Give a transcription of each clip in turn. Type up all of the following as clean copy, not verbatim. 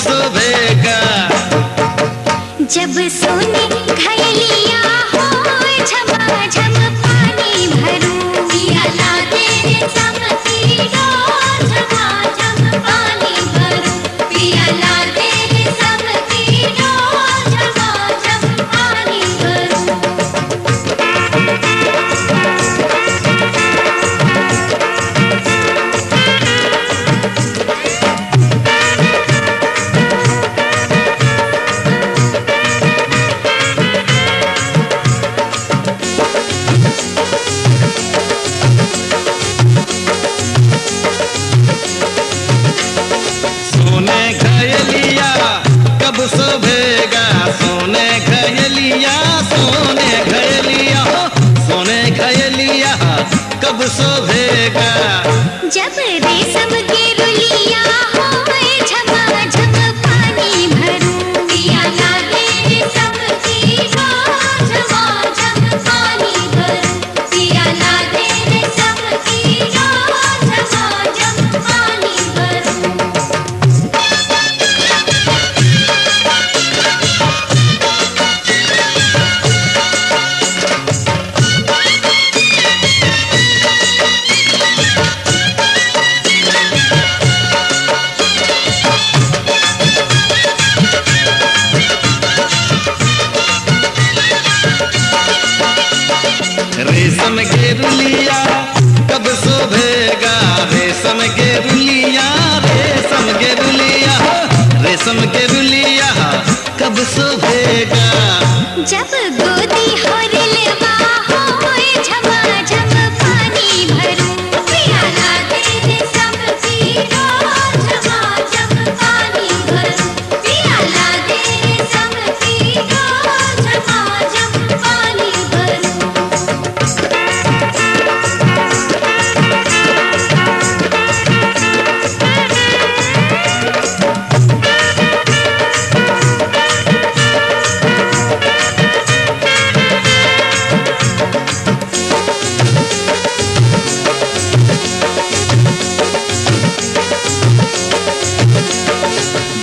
शोभेगा। जब सोने घैलिया हो झमाझम पानी भरूं, पियाला तेरे संग तीरो झमाझम पानी भरूं, पियाला तेरे संग तीरो झमाझम पानी भरूं। सोने घयलिया कब शोभेगा, सोने घयलिया, सोने घयलिया हो, सोने घयलिया कब शोभेगा। जब रेशम की रुलिया हो झमाझम पानी भरूं, पियाला तेरे संग तीरो झमाझम पानी भरूं, पियाला तेरे संग तीरो झमाझम पानी भरूं। रेशम के रुलिया कब शोभेगा, रेशम के रुलिया, रेशम के रुलिया, रेशम के रुलिया कब शोभेगा। जब गोदी हो रिलवा हो झमाझम पानी भरूं, पियाला तेरे संग तीरो झमाझम पानी भरूं, पियाला तेरे संग तीरो झमाझम पानी भरूं।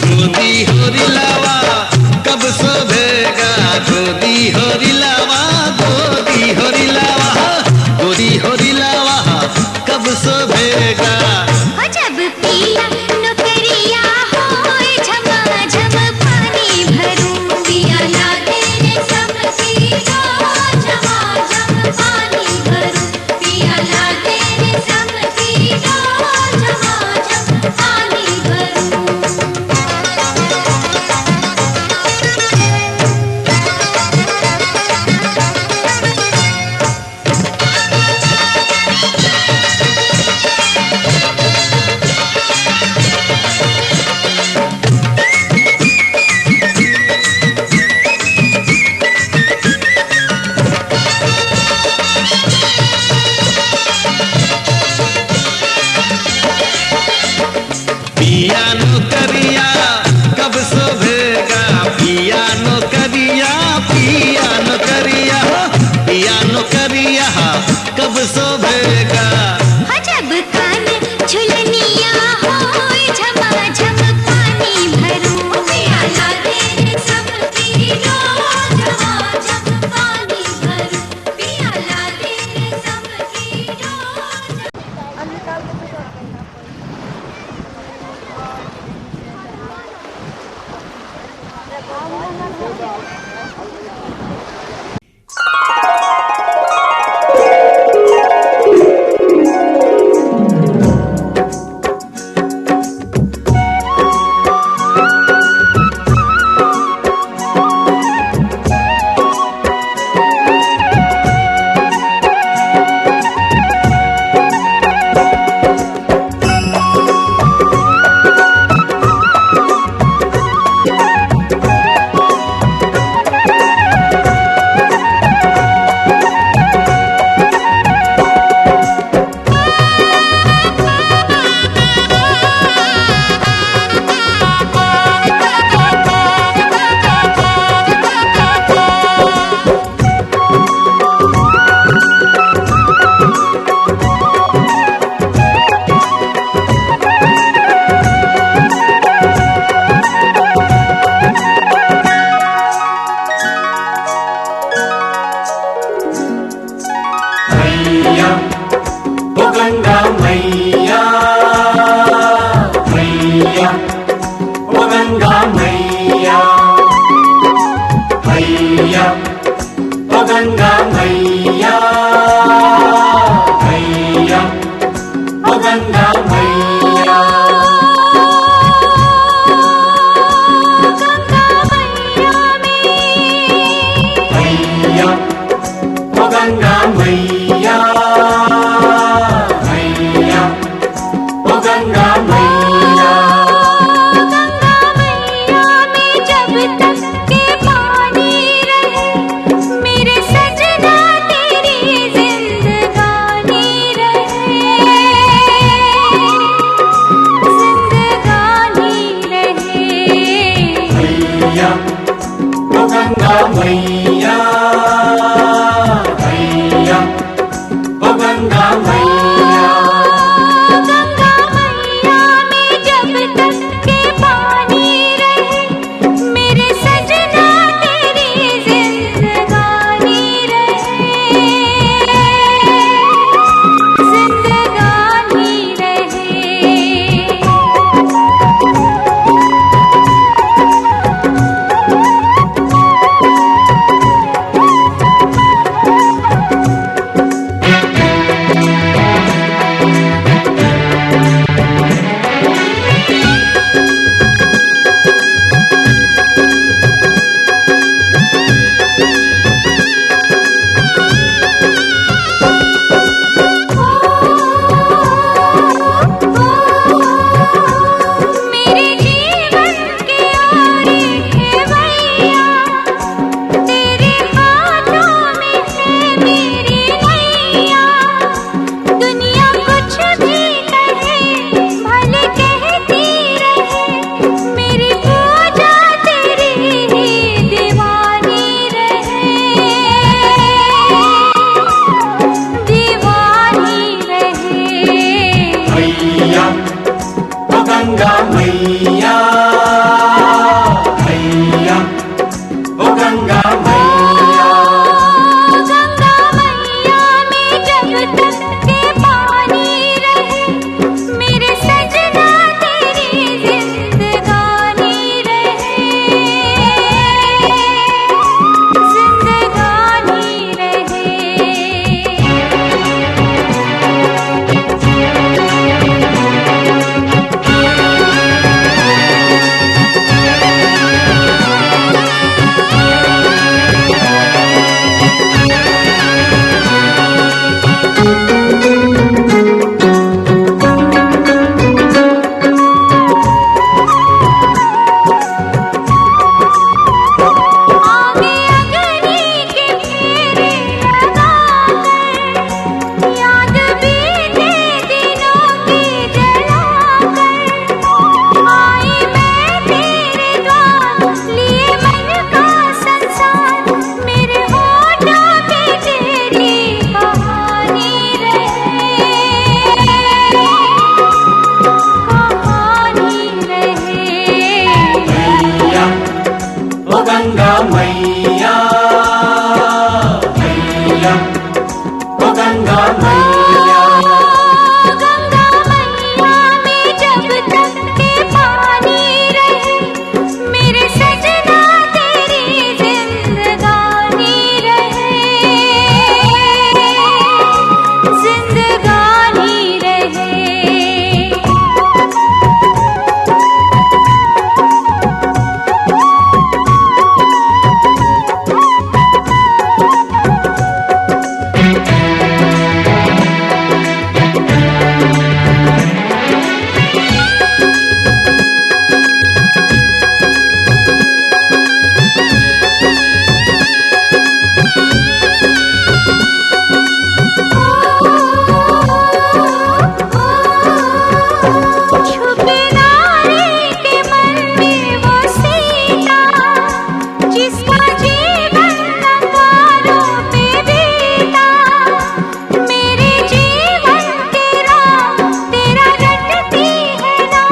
गोदी हो रिलावा कब शोभेगा, गोदी हो रिलावा, गोदी हो रिलावा, गोदी हो रिलावा कब शोभेगा। हो जब पिया नौकरिया हो झमाझम पानी भरूं, पियाला तेरे संग तीरो झमाझम पानी भरूं, पियाला तेरे संग तीरो झमाझम पानी भरूं। पिया नौकरिया कब शोभेगा, पिया नौकरिया, पिया नौकरिया, पिया नौकरिया कब शोभेगा। हो जब कान झुलनिया हो झमाझम पानी भरूं, पियाला तेरे संग तीरो झमाझम पानी भरूं, पियाला तेरे संग तीरो। गंगा मैया हैया ओ गंगा मैया। गंगा मैया में जब तक के पानी रहे मेरे सजना तेरी जिंदगानी रहे, जिंदगानी रहे। मेरे जीवन के ओरे खेवैया तेरे हाथों में है मेरी नैया। दुनिया कुछ भी कहे भले कहती रहे मेरी पूजा तेरी ही दीवानी रहे, दीवानी रहे। हैया ओ गंगा मैया हैया ओ गंगा मैया। गंगा मैया में जब तक के पानी रहे मेरे सजना तेरी जिंदगानी रहे, जिंदगानी रहे। आगे अग्नि के फेरे लगाकर याद बीते दिनों की जलाकर आई मैं तेरे द्वार लिए मन का संसार मेरे होठों पे तेरी कहानी रहे, कहानी रहे। हैया ओ गंगा मैया हैया ओ गंगा मैया। गंगा मैया में जब तक के पानी रहे मेरे सजना तेरी जिंदगानी रहे, जिंदगानी रहे। छुपे नारी के मन में वो सीता जिसका जीवन अंगारों पे बीता। मेरे जीवन के राह तेरा रटती है ना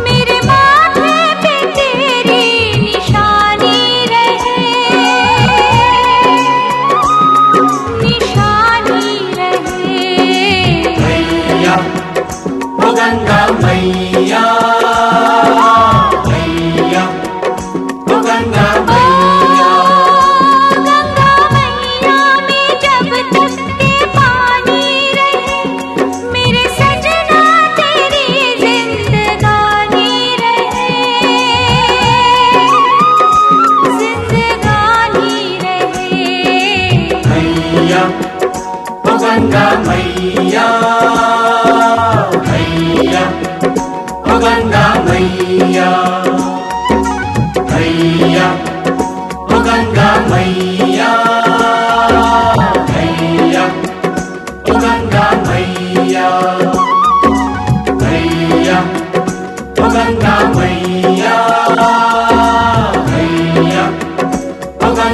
मेरे माथे पे तेरी निशानी रहे, निशानी रहे। हैया ओ गंगा मैया हैया ओ गंगा मैया। गंगा मैया में जब तक के पानी रहे मेरे सजना तेरी जिंदगानी रहे, जिंदगानी रहे। हैया ओ गंगा मैया हैया ओ गंगा मैया हैया ओ गंगा मैया हैया ओ गंगा मैया हैया ओ गंगा मैया हैया ओ गंगा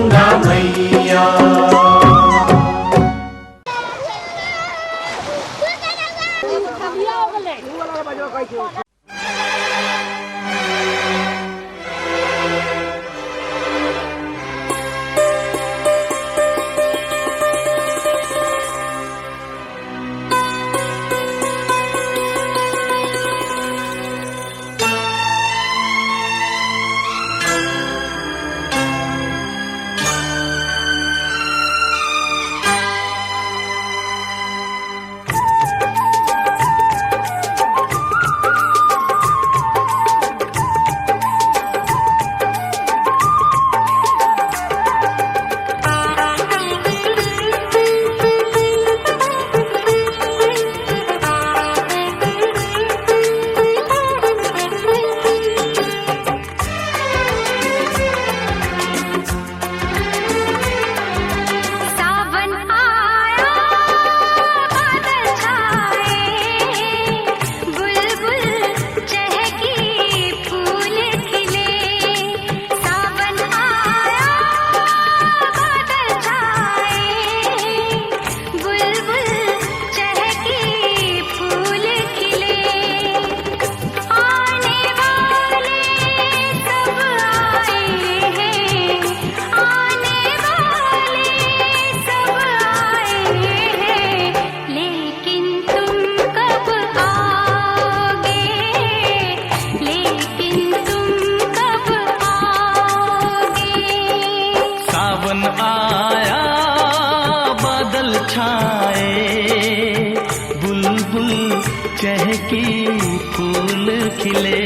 खिले।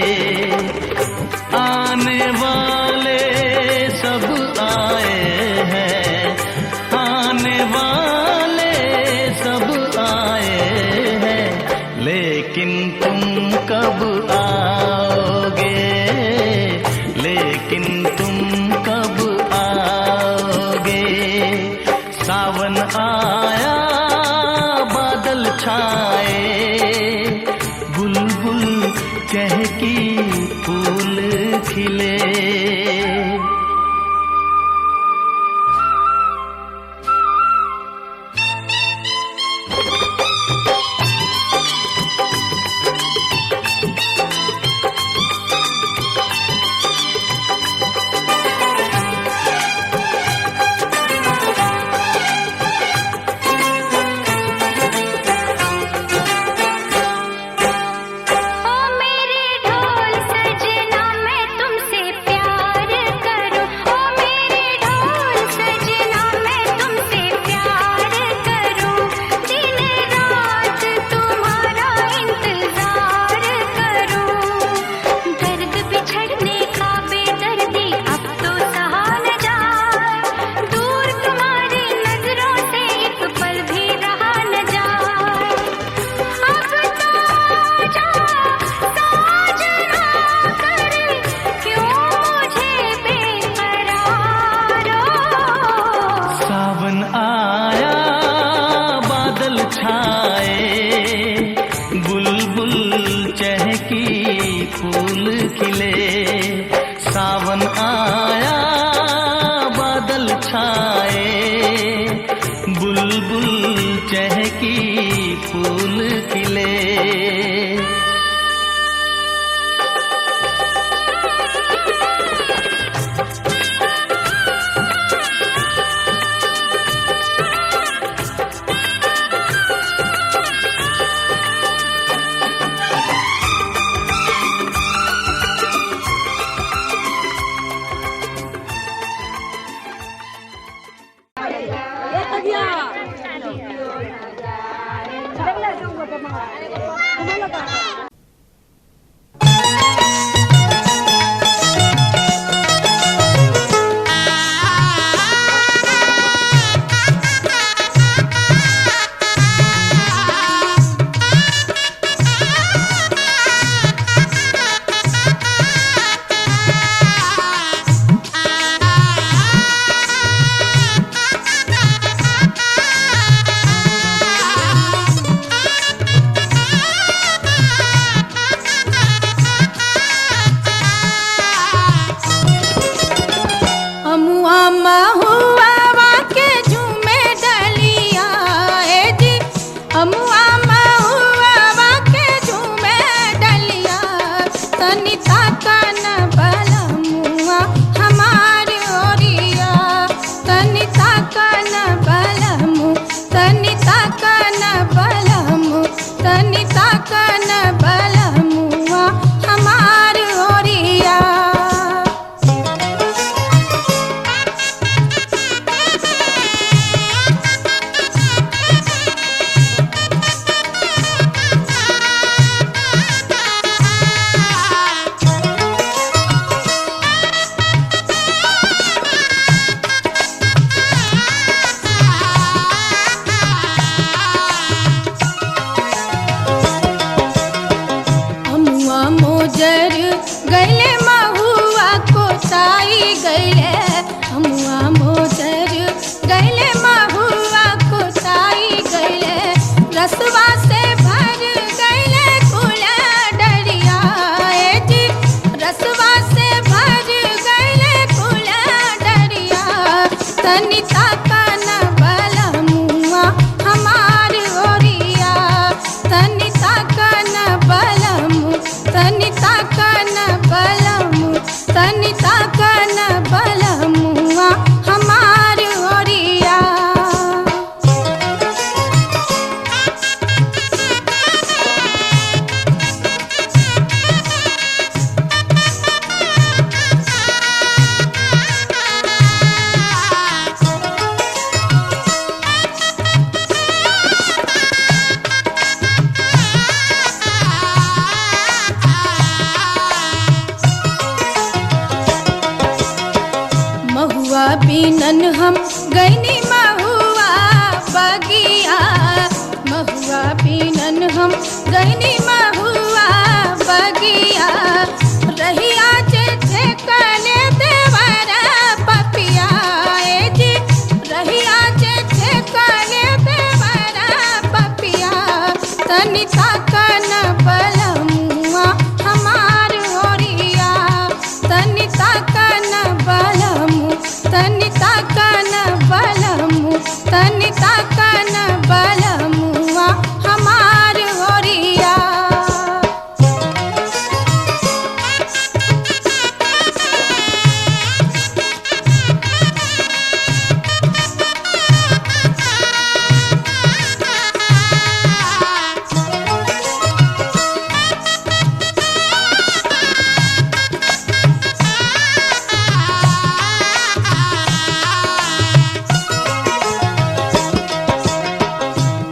आने वाले सब आए हैं, आने वाले सब आए हैं, लेकिन तुम कब आओगे, लेकिन तुम कब आओगे। सावन आया बादल छाए, बुलबुल चहकी फूल खिले। ओ मेरे ढोल सजना मैं तुमसे प्यार करूं, ओ मेरे ढोल सजना मैं तुमसे प्यार करूं, दिन रात तुम्हारा इंतजार करूं। दर्द बिछड़ने का बेदर्दी अब तो सहा न जाए, दूर तुम्हारी नजरों से एक पल भी रहा न जाए। अब तो जा साजना कर, क्यों मुझे बेकरार हो। सावन आया बादल छाए, बुलबुल चहकी फूल खिले। सावन आया बादल छाए, बुलबुल चहकी फूल खिले। अमुआ महुआ वाके झूमे डलिया ए जी, अमुआ महुआ वाके झूमे डलिया। तनिता कन बलमुआ हमार ओरिया, तनिता कन बलमु, तनिता कन बलमु, तनिता कन बलमुआ हमार ओरिया। अमुआ मोजर गैले महुआ कोसाई गैले, अमुआ मोजर गैले महुआ कोसाई गैले। रसवा से भर गैले कुल डरिया ए जी, रसवा से भर गैले कुल डरिया। तनिता कन बलमुआ हमार ओरिया, तनिता कन बलमु, तनिता कन बलमु, तनिता कन बलमुआ हमार ओरिया। बीनन हम गईनी महुआ बगिया, महुआ बीनन हम गईनी महुआ बगिया, रहिया जे कने देवरा पपिया जी, रहिया जे कने देवरा पपिया, तनिता कन बलमुआ हमार ओरिया, तनिता कन बलमु, तनिता कन बलमु, तनिता कन बलमुआ हमार ओरिया।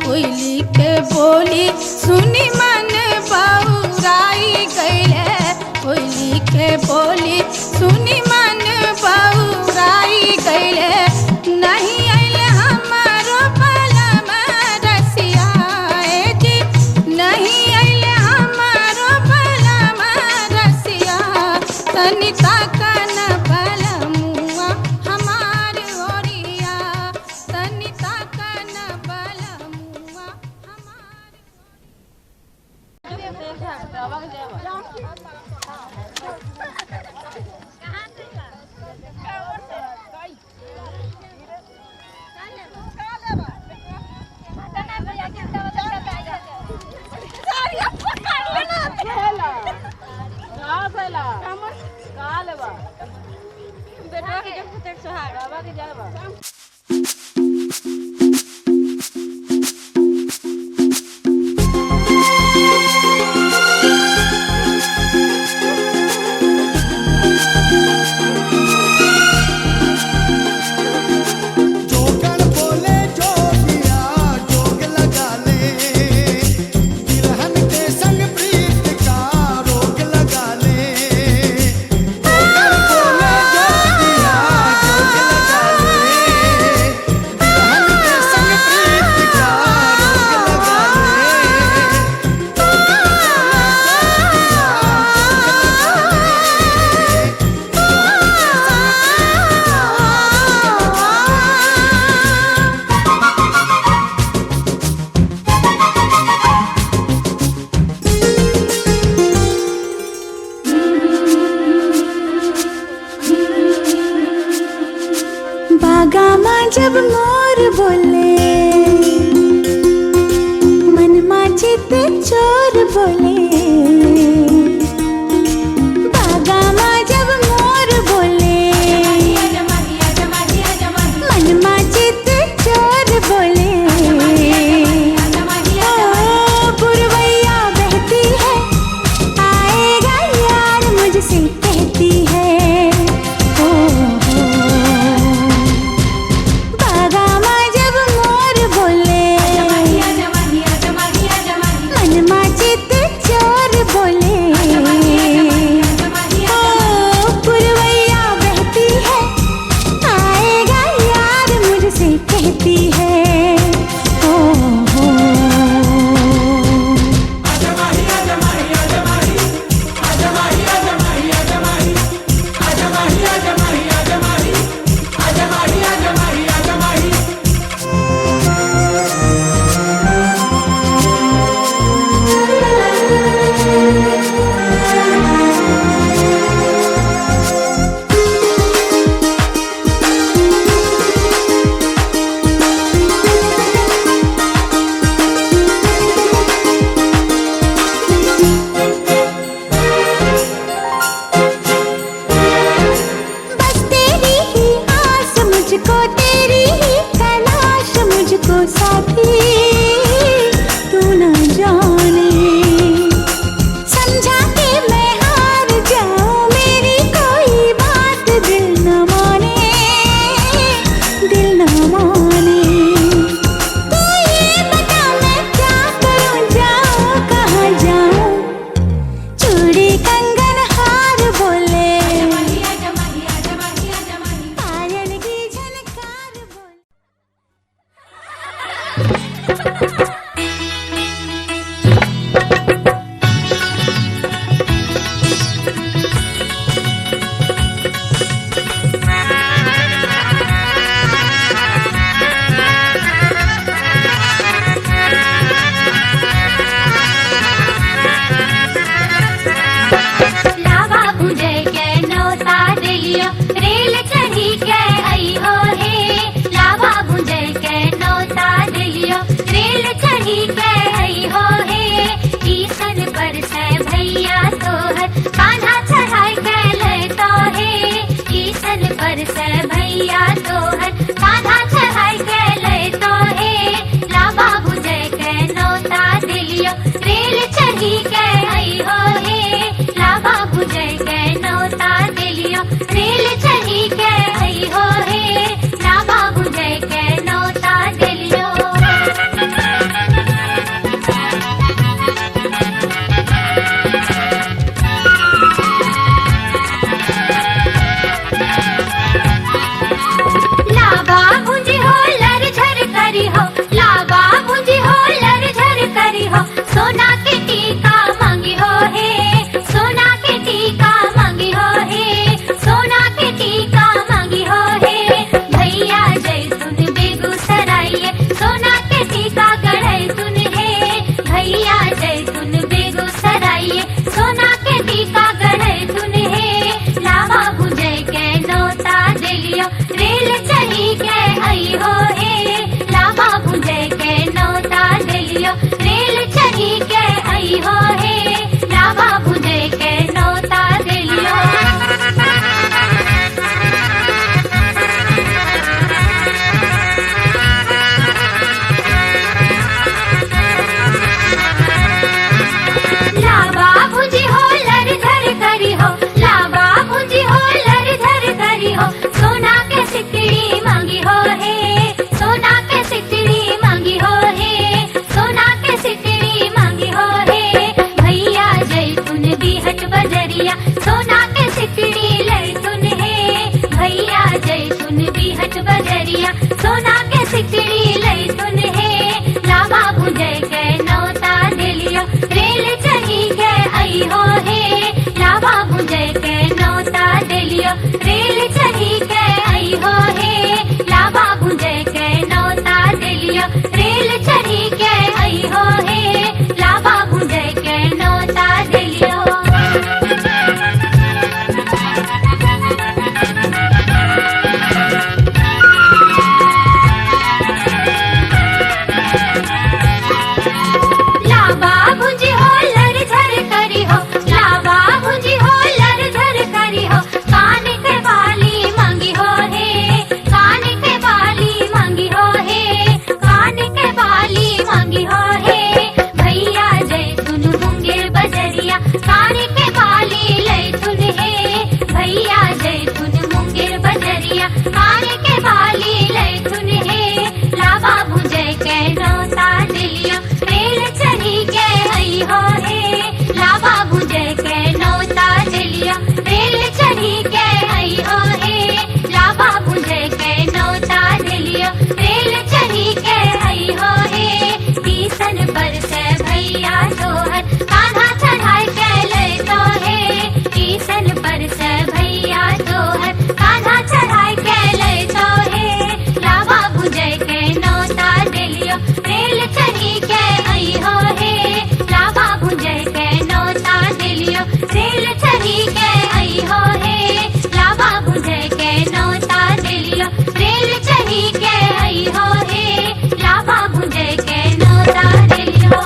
कोयली के बोली सुनी मन बउराई गईले, कोयली के बोली सुनी मन बउराई गईले, नहीं आइले हमारो बलम रसिया जी, नहीं आइले हमारो बलम रसिया, तनिता कन बलमुआ हमार ओरिया, तनिता कन बलमुआ हमार। जोगण बोले जोगिया जोग लगा ले, तिलहन के संग प्रीत का रोग लगा ले। जोगण बोले जोगिया जोग लगा ले, तिलहन के संग प्रीत का रोग लगा बागामा जब मोर बोले, मन चित चोर बोले, बागामा जब मोर बोले, मन चित चोर बोले, ओ पुरवैया बहती है, आएगा यार मुझसे कहती है, ओ बागामा जब मोर बोले, मन चित दिलियो रेल चढ़ी के आई हो हे लावा भुजे के नौता दिलियो रेल चढ़ी के आई हो हे ईसन पर से भैया तोहर कान्हा चढ़ाई के लेता हे ईसन पर से भैया तोहर कान्हा चढ़ाई के लेता हे लावा भुजे के नौता दिलियो रेल चढ़ी के आई हो हे लावा भुजे के नौता दिलियो रेल चढ़ी के आई हो हे लावा भुजे के नौता दिलियो लावा भुजी हो लर झर करी हो लावा भुजी हो लर झर करी हो सोना के टीका मांगी हो हे सोना के टीका मांगी हो हे सोना के टीका मांगी हो हे भैया जैतून बेगूसराय सोना के टीका गढ़ई तुन हे भैया जैतून बेगूसराय सोना के टीका गढ़ई तुन हे लावा भुजे के नौता दिलियो रेल चढ़ी के आई हो हे लावा भुजे के नौता दिलियो रेल चढ़ी के आई हो हे लावा भुजे के नौता दिलियो लावा भुजी हो लर झर करी हो लावा भुजी हो लर झर करी हो सोना के सिकड़ी मांगी हो हे सोना के सिकड़ी मांगी हो हे सोना के सिकड़ी मांगी हो हे भैया जैतून बिहट बजरिया सोना के सिकड़ी लैतुन हे भैया जैतून बिहट बजरिया सोना के सिकड़ी लैतुन हे लावा भुजे के नौता दिलियो रेल चढ़ी के आई हो हे लावा भुजे के नौता दिलियो रेल चढ़ी के आई हो हे लावा भुजे के नौता दिलियो रेल चढ़ी के आई हो हे लावा भुजे के नौता दिलियो लावा भुजी हो लर झर करी हो लावा भुजी हो लर झर करी हो कान के बाली मांगी हो हे कान के बाली मांगी हो हे कान के बाली मांगी हो हे भैया जैतून मुंगेर बजरिया कान के बाली लैतुन हे भैया जैतून मुंगेर बजरिया कान के बाली लैतुन हे लावा भुजे के नौता दिलियो रेल चढ़ी के आई हो हे लावा भुजे के नौता दिलियो रेल चढ़ी के आई हो हे लावा भुजे के नौता दिलियो रेल चढ़ी के आई हो हे टीसन पर से भैया तोहर कान्हा चढ़ाई के लेतो हे टीसन पर से भैया तोहर कान्हा चढ़ाई के लेतो हे लावा भुजे के नौता दिलियो रेल चढ़ी के आई हो हे लावा भुजे के नौता दिलियो रेल चढ़ी के आई हो हे लावा भुजे के नौता दिलियो रेल चढ़ी के आई हो हे लावा भुजे के नौता दिलियो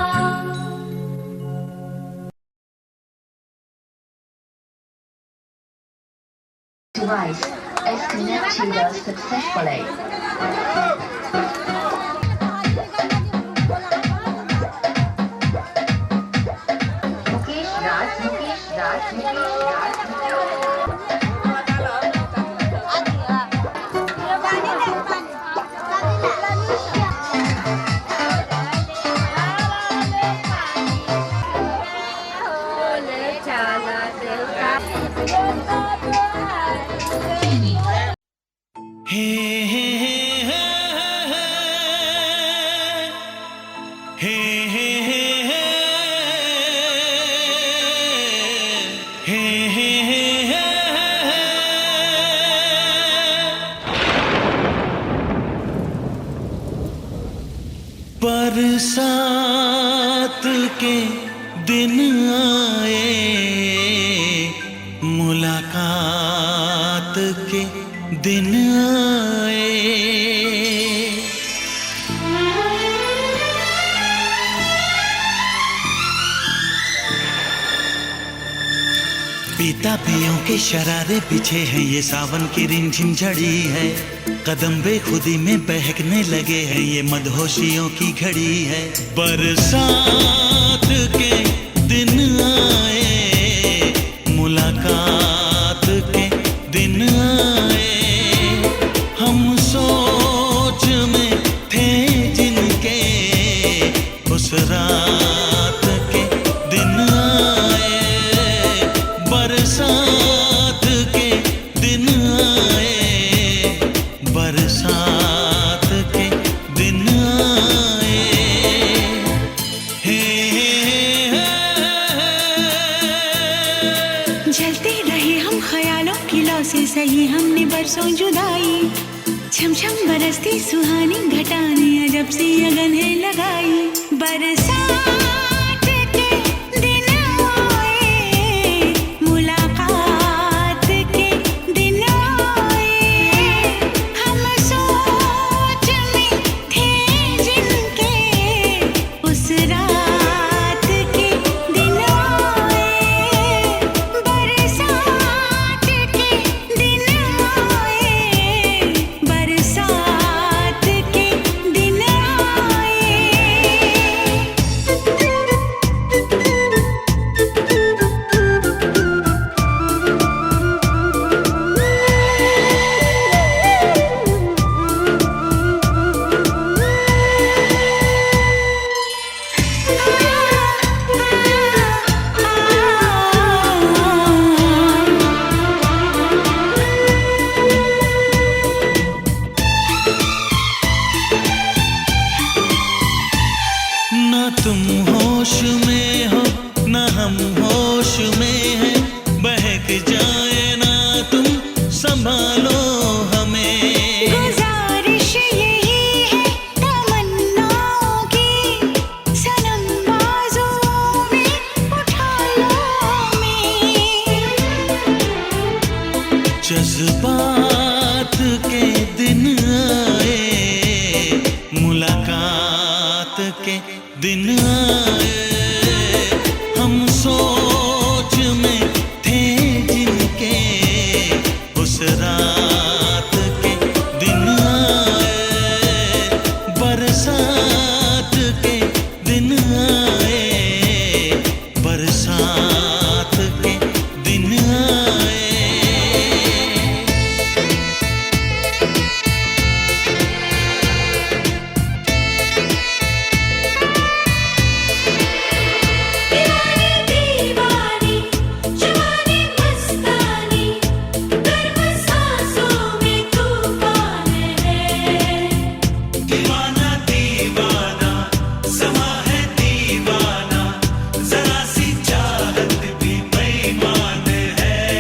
Device is connected successfully. Mukesh Raj, Mukesh Raj, Mukesh Raj, हे हे हे हे हे हे हे हे हे बरसात के दिन आए मुलाकात दिन आए। पीता पियों के शरारे पीछे हैं, ये सावन की रिमझिम झड़ी है। कदम बेखुदी में बहकने लगे हैं, ये मदहोशियों की घड़ी है। बरसात के दिन आए, मुलाकात के दिन आए। हम सोच में थे जिनके, उस रात के दिन आए। बरसात के दिन आए, बरसात के दिन आए। हे जलते रहे हम ख्यालों की लौ से, सही हमने बरसों जुदाई। छम छम बरसती सुहानी घटाने, अजब सी अगन है लगाई। बरसात के दिन आए, मुलाकात के दिन आए। हम सोच में थे जिनके, उस रात के दिन आए। बरसात के दिन आए, बरसात के दिन आए। ना तुम होश में हो, ना हम होश में हैं। बहक जाए ना तुम, संभालो हमें। गुजारिश यही है तमन्नाओं की, सनम बाजुओं में उठा लो हमें। जज्बात के दिन आए, मुलाकात के दिन आए। हम सोच में थे जिनके, उस रात के दिन आए। बरसात के दिन आए, बरसात के दिन आए। दीवानी जवानी मस्तानी, गर्म सांसों में तूफान है। दीवाना दीवाना समा है दीवाना, जरा सी चाहत भी बेईमान है।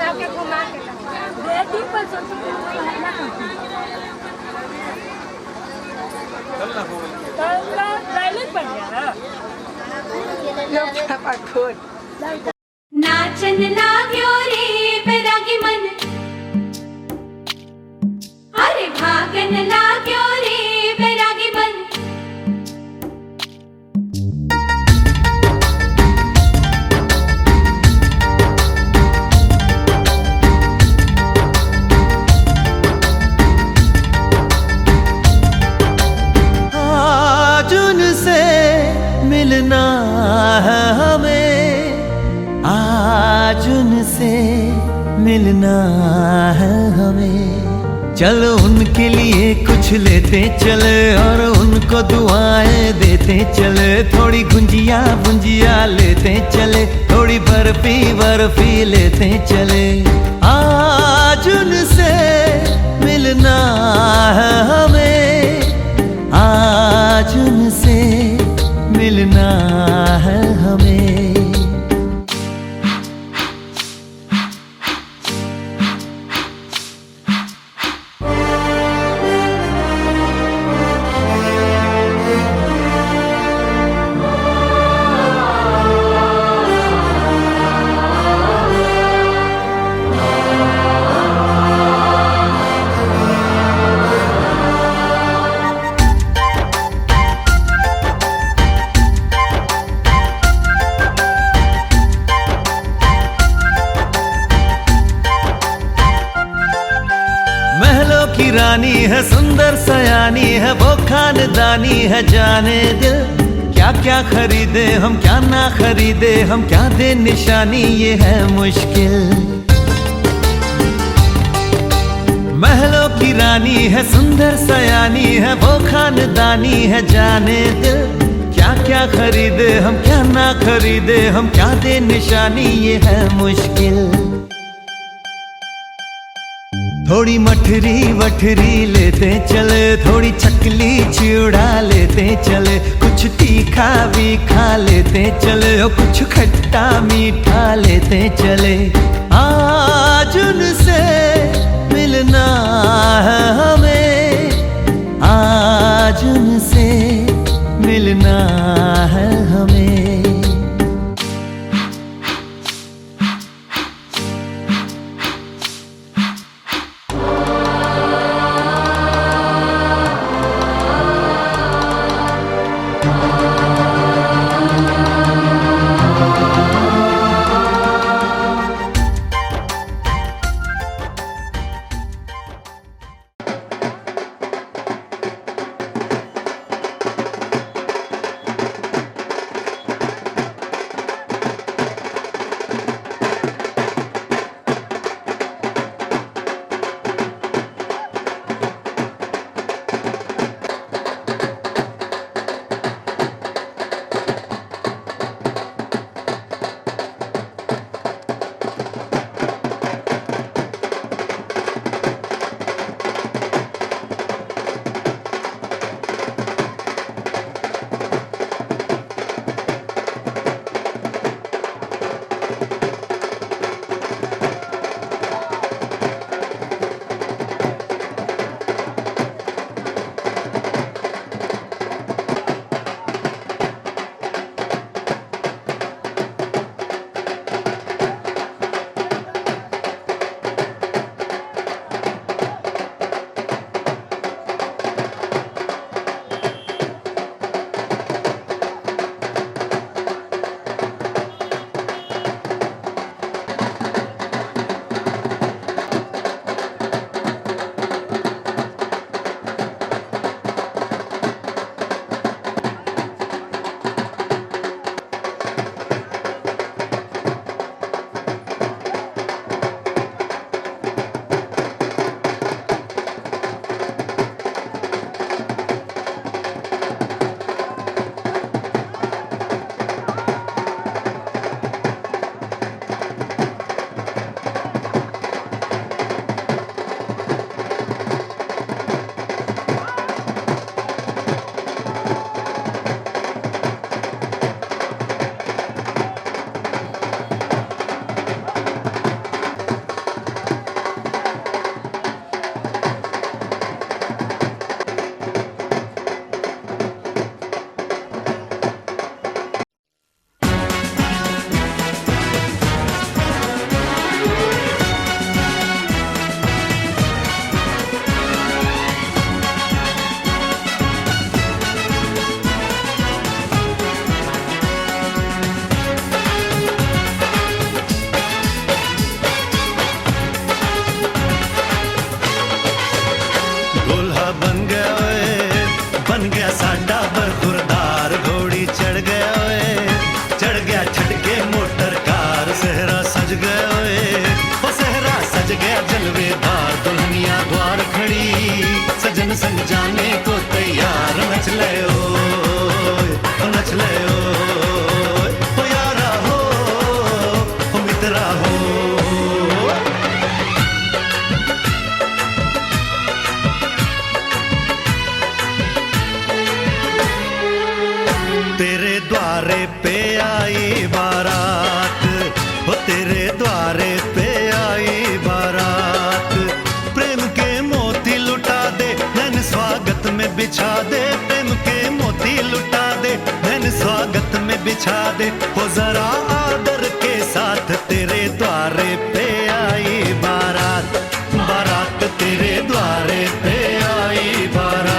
सब के घुमा के बेटी पर सोच है ना तो डायलेक्ट बन गया ना खुद नाचन लाग्यो रे बैरागी मन अरे भागन लाग्यो रे बैरागी मन आज उनसे मिलना है हमें, आज उनसे मिलना है हमें। चलो उनके लिए कुछ लेते चले और उनको दुआएं देते चले। थोड़ी गुंजिया गुंजिया लेते चले, थोड़ी बर्फी बर्फी लेते चले। आज उनसे मिलना है हमें, आज उनसे मिलना है हमें। महलों की रानी है, सुंदर सयानी है, वो खानदानी है जाने दिल। क्या क्या खरीदे हम, क्या ना खरीदे हम, क्या दे निशानी, ये है मुश्किल। महलों की रानी है, सुंदर सयानी है, वो खानदानी है जाने दिल। क्या क्या खरीदे हम, क्या ना खरीदे हम, क्या दे निशानी, ये है मुश्किल। थोड़ी मठरी वठरी लेते चले, थोड़ी चकली चिड़ा लेते चले। कुछ तीखा भी खा लेते चले और कुछ खट्टा मीठा लेते चले। आज उनसे मिलना है हमें, आज उनसे मिलना है हमें। पे आई बारात, हो तेरे द्वारे पे आई बारात। प्रेम के मोती लुटा दे, नैन स्वागत में बिछा दे। प्रेम के मोती लुटा दे, नैन स्वागत में बिछा दे। हो जरा आदर के साथ तेरे द्वारे पे आई बारात, बारात तेरे द्वारे पे आई बारात।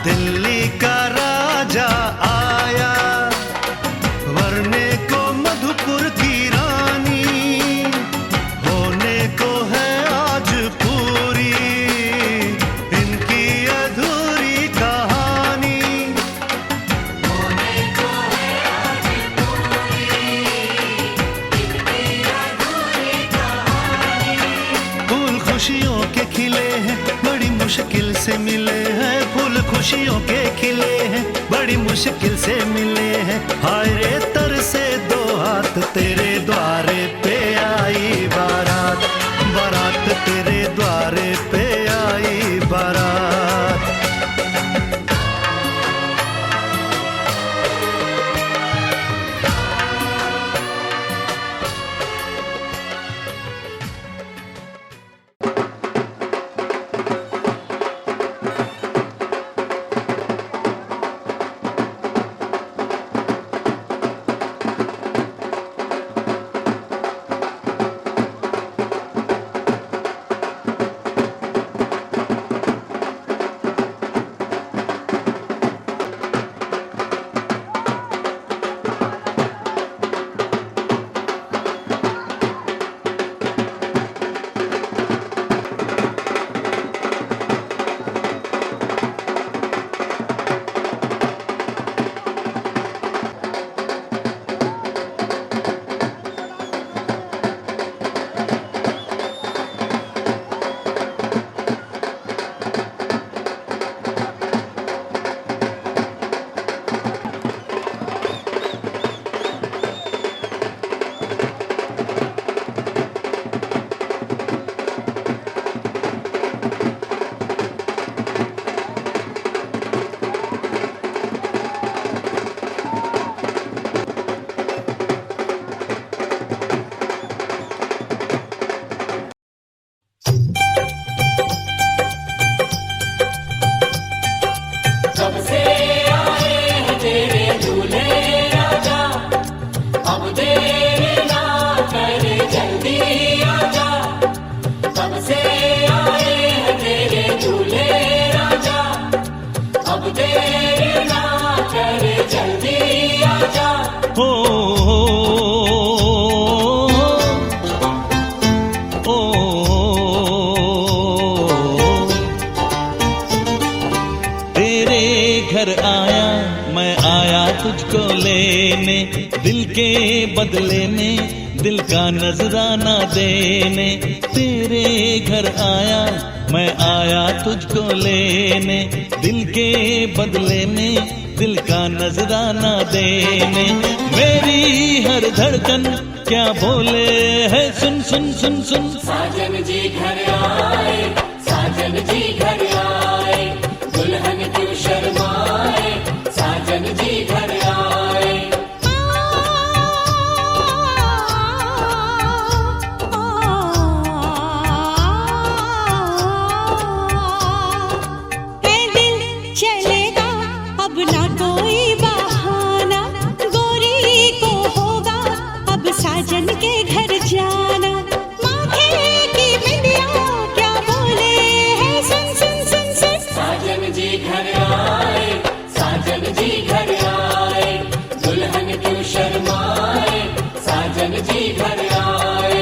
दिल्ली का राजा आया, वरने को मधुपुर की रानी। होने को है आज पूरी इनकी अधूरी कहानी। होने को है आज पूरी इनकी अधूरी कहानी। फूल खुशियों के खिले हैं, बड़ी मुश्किल से मिले हैं। फूल खुशियों के खिले हैं, बड़ी मुश्किल से मिले हैं। हाय रे तर से दो हाथ, तेरे द्वारे पे आई बारात, बारात तेरे द्वारे पे आई बारात। तुझको लेने, दिल के बदले में दिल का नजराना देने। तेरे घर आया मैं आया तुझको लेने, दिल के बदले में दिल का नजराना देने। मेरी हर धड़कन क्या बोले है सुन सुन सुन सुन। साजन जी घर आए, साजन जी घर आए, दुल्हन क्यों शर्माए, साजन जी घर आए। साजन के घर जाना, माथे की बिंदिया क्या बोले है सुन सुन सुन सुन। साजन जी घर आए, साजन जी घर आए, दुल्हन क्यों शर्माए, साजन जी घर आए।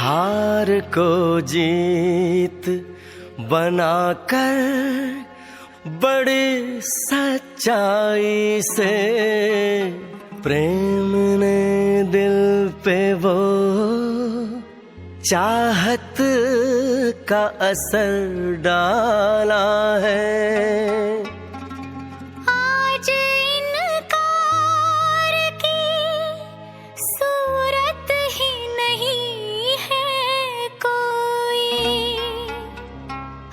हार को जीत बनाकर बड़ी सच्चाई से प्रेम ने दिल पे वो चाहत का असर डाला है। आज इनकार की सूरत ही नहीं है कोई,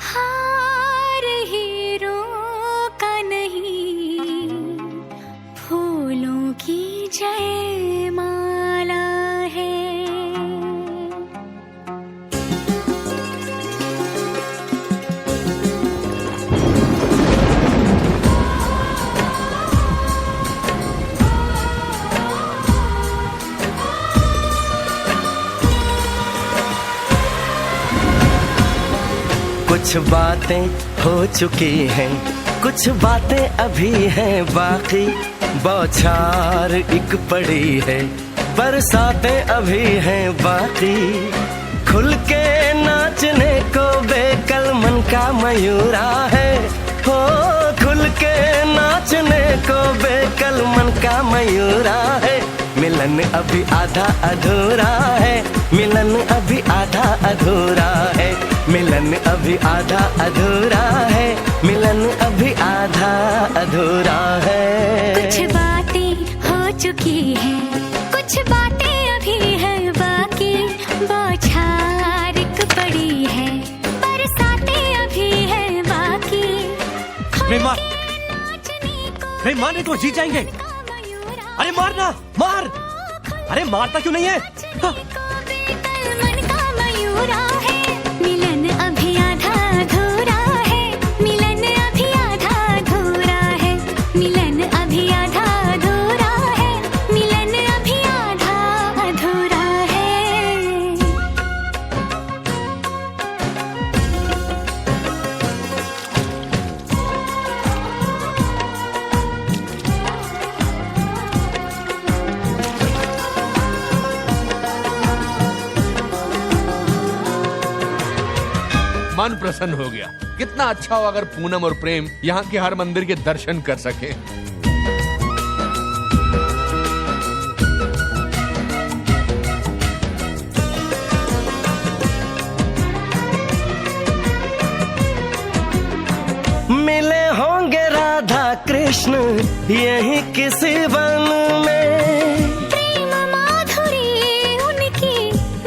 हार हीरों का नहीं फूलों की जयमाला है। कुछ बातें हो चुकी हैं, कुछ बातें अभी हैं बाकी, बौछार एक पड़ी है, बरसातें अभी हैं बाकी। खुल के नाचने को बेकल मन का मयूरा है, हो खुल के नाचने को बेकल मन का मयूरा है। मिलन अभी आधा अधूरा है, मिलन अभी आधा अधूरा है, मिलन अभी आधा अधूरा है, मिलन अभी आधा अधूरा है। कुछ बातें हो चुकी हैं, कुछ बातें अभी हैं बाकी, बौछार एक पड़ी है, बरसातें अभी हैं बाकी। नहीं मारने को जीत जाएंगे। अरे मारना, मार। अरे मारता क्यों नहीं है? हाँ। मन का मयूरा है, मिलन अभी आधा अधूरा है, मिलन अभी आधा अधूरा है, मिलन अभी आधा अधूरा है, मिलन अभी आधा अधूरा है। मन प्रसन्न हो गया। कितना अच्छा हो अगर पूनम और प्रेम यहाँ के हर मंदिर के दर्शन कर सके। मिले होंगे राधा कृष्ण यही किसी वन में, प्रेम माधुरी उनकी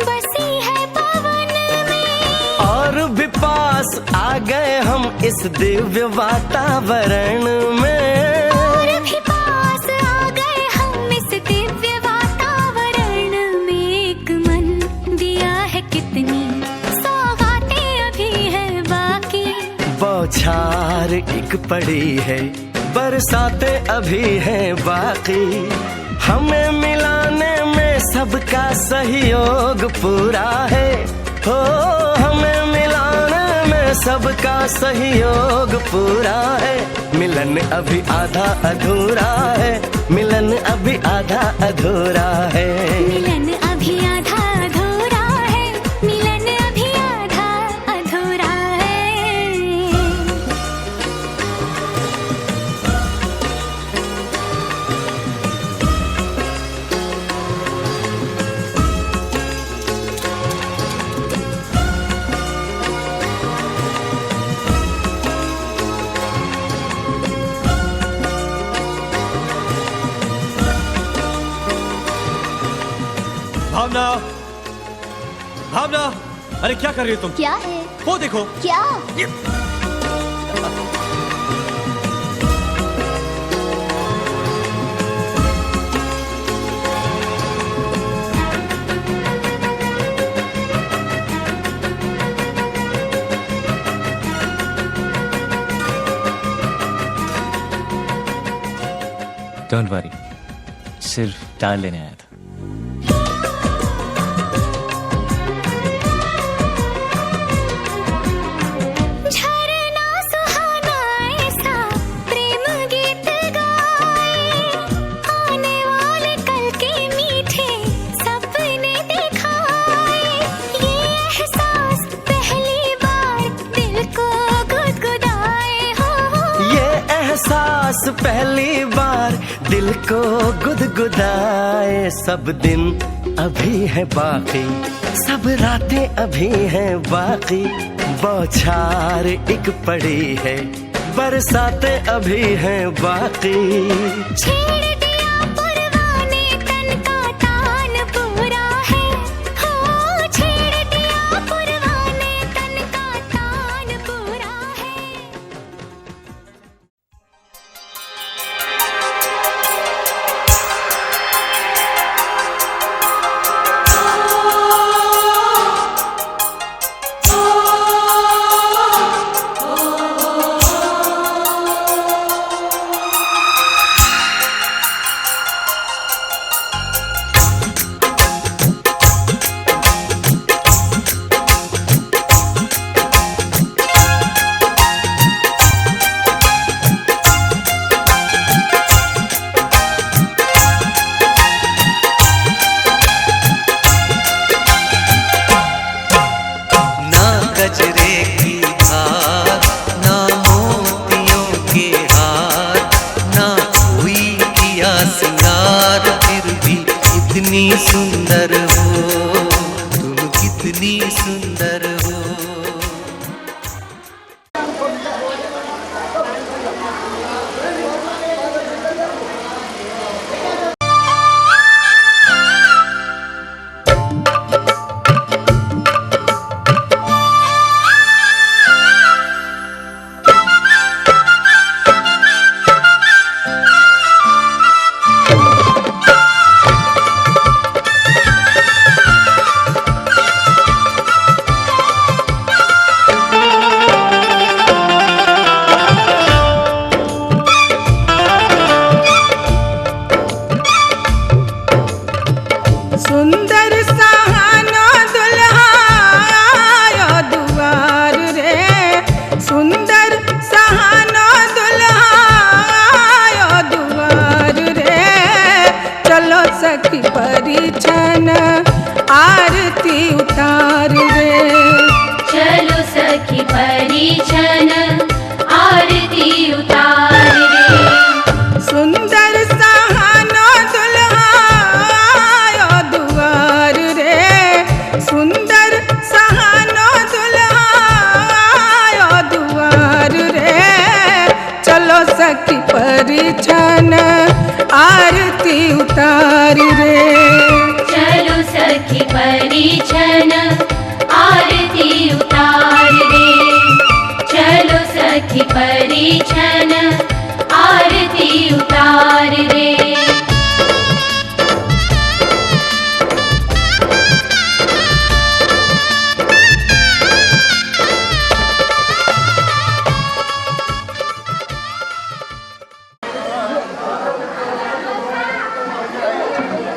बसी है पवन में, और भी पास आ गए हम इस दिव्य वातावरण में, और भी पास आ गए हम इस दिव्य वातावरण में। एक मन दिया है कितनी सौगातें अभी है बाकी, बौछार एक पड़ी है, बरसातें अभी हैं बाकी। हमें मिलाने में सबका सहयोग पूरा है, हो हमें मिलाने में सबका सहयोग पूरा है। मिलन अभी आधा अधूरा है, मिलन अभी आधा अधूरा है, मिलन अभी आधा अधूरा है, मिलन अभी आधा अधूरा है। भावना, भावना, अरे क्या कर रही हो तुम? क्या है? वो देखो। क्या? डोंट वरी, सिर्फ टाल लेने आया था। झरना सुहाना ऐसा प्रेम गीत गाए, आने वाले कल के मीठे सपने दिखाए। एहसास पहली बार दिल को गुदगुदाए। सब दिन अभी है बाकी, सब रातें अभी हैं बाकी। बौछार एक पड़ी है, बरसातें अभी हैं बाकी। छेड़ दिया परवाने तन का तान पूरा है, हो छेड़ दिया परवाने तन का तान पूरा है। कितनी सुंदर हो तुम, कितनी सुंदर हो। सुंदर सा